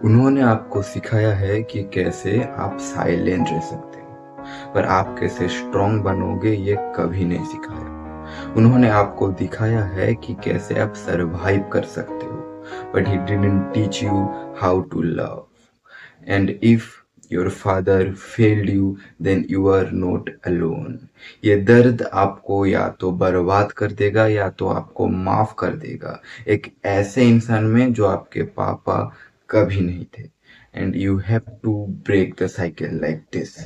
उन्होंने आपको सिखाया है कि कैसे आप साइलेंट रह सकते हो, पर आप कैसे स्ट्रांग बनोगे ये कभी नहीं सिखाया। उन्होंने आपको दिखाया है कि कैसे आप सरवाइव कर सकते हो, but he didn't teach you how to love. And if your father failed you then you are not alone. ये दर्द आपको या तो बर्बाद कर देगा या तो आपको माफ कर देगा, एक ऐसे इंसान में जो आपके पापा कभी नहीं थे। And you have to break the cycle like this.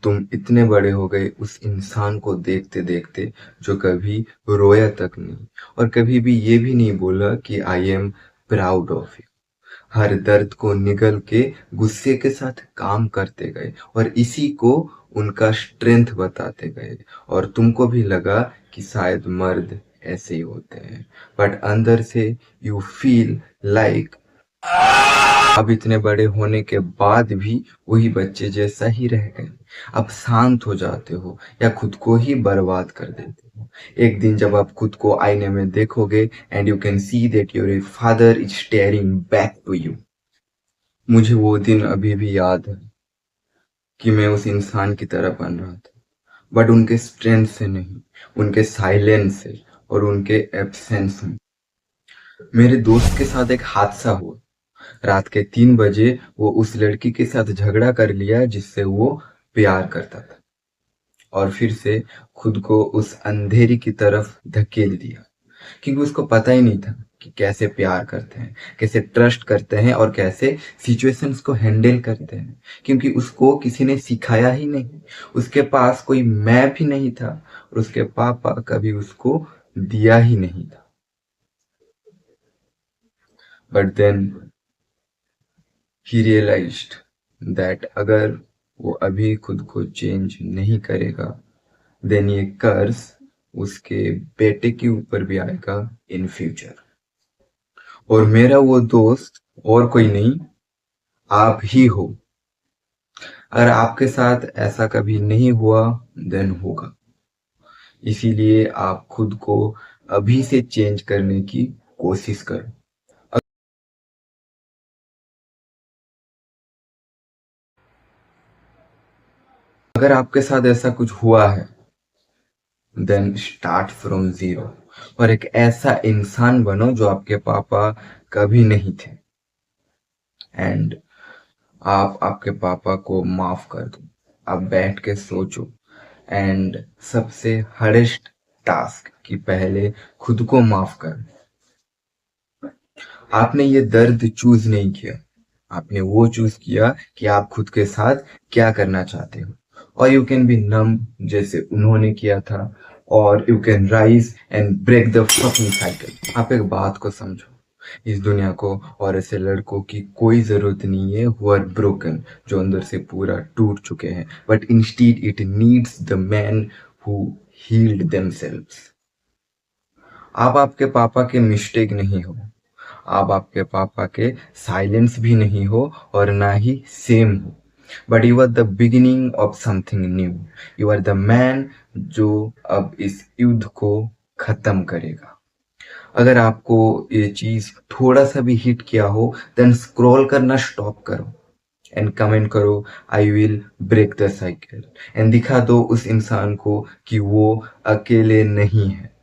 तुम इतने बड़े हो गए उस इंसान को देखते देखते जो कभी रोया तक नहीं, और कभी भी ये भी नहीं बोला कि I am proud of you. हर दर्द को निगल के गुस्से के साथ काम करते गए और इसी को उनका स्ट्रेंथ बताते गए, और तुमको भी लगा कि शायद मर्द ऐसे ही होते हैं, बट अंदर से यू फील लाइक अब इतने बड़े होने के बाद भी वही बच्चे जैसा ही रह गए। अब शांत हो जाते हो या खुद को ही बर्बाद कर देते हो। एक दिन जब आप खुद को आईने में देखोगे and you can see that your father is staring back to you. मुझे वो दिन अभी भी याद है कि मैं उस इंसान की तरह बन रहा था, बट उनके स्ट्रेंथ से नहीं, उनके साइलेंस से और उनके एब्सेंस में। मेरे दोस्त के साथ एक हादसा हुआ। रात के 3 बजे वो उस लड़की के साथ झगड़ा कर लिया जिससे वो प्यार करता था, और फिर से खुद को उस अंधेरी की तरफ धकेल दिया, क्योंकि उसको पता ही नहीं था कि कैसे प्यार करते हैं, कैसे ट्रस्ट करते हैं और कैसे सिचुएशंस को हैंडल करते हैं, क्योंकि उसको किसी ने सिखाया ही नहीं। उसके पास कोई मैप ही नहीं था और उसके पापा कभी उसको दिया ही नहीं था। But then he realised that अगर वो अभी खुद को चेंज नहीं करेगा देन ये कर्ज उसके बेटे के ऊपर भी आएगा इन फ्यूचर। और मेरा वो दोस्त और कोई नहीं, आप ही हो। अगर आपके साथ ऐसा कभी नहीं हुआ देन होगा, इसीलिए आप खुद को अभी से चेंज करने की कोशिश करो। अगर आपके साथ ऐसा कुछ हुआ है देन स्टार्ट फ्रॉम जीरो, और एक ऐसा इंसान बनो जो आपके पापा कभी नहीं थे। एंड आप आपके पापा को माफ कर दो। आप बैठ के सोचो, एंड सबसे हार्डेस्ट टास्क कि पहले खुद को माफ कर। आपने ये दर्द चूज नहीं किया, आपने वो चूज किया कि आप खुद के साथ क्या करना चाहते हो। और यू कैन बी नम जैसे उन्होंने किया था, और you can rise and break the fucking cycle. आप एक बात को समझो, इस दुनिया को और ऐसे लड़कों की कोई जरूरत नहीं है हु आर ब्रोकन, जो अंदर से पूरा टूट चुके हैं, but instead it needs the man who healed themselves. आप आपके पापा के मिस्टेक नहीं हो, आप आपके पापा के साइलेंस भी नहीं हो और ना ही सेम हो, but you are the beginning of something new. You are the man जो अब इस युद्ध को खत्म करेगा। अगर आपको ये चीज थोड़ा सा भी हिट किया हो देन स्क्रॉल करना स्टॉप करो एंड कमेंट करो I will break the cycle, and दिखा दो उस इंसान को कि वो अकेले नहीं है।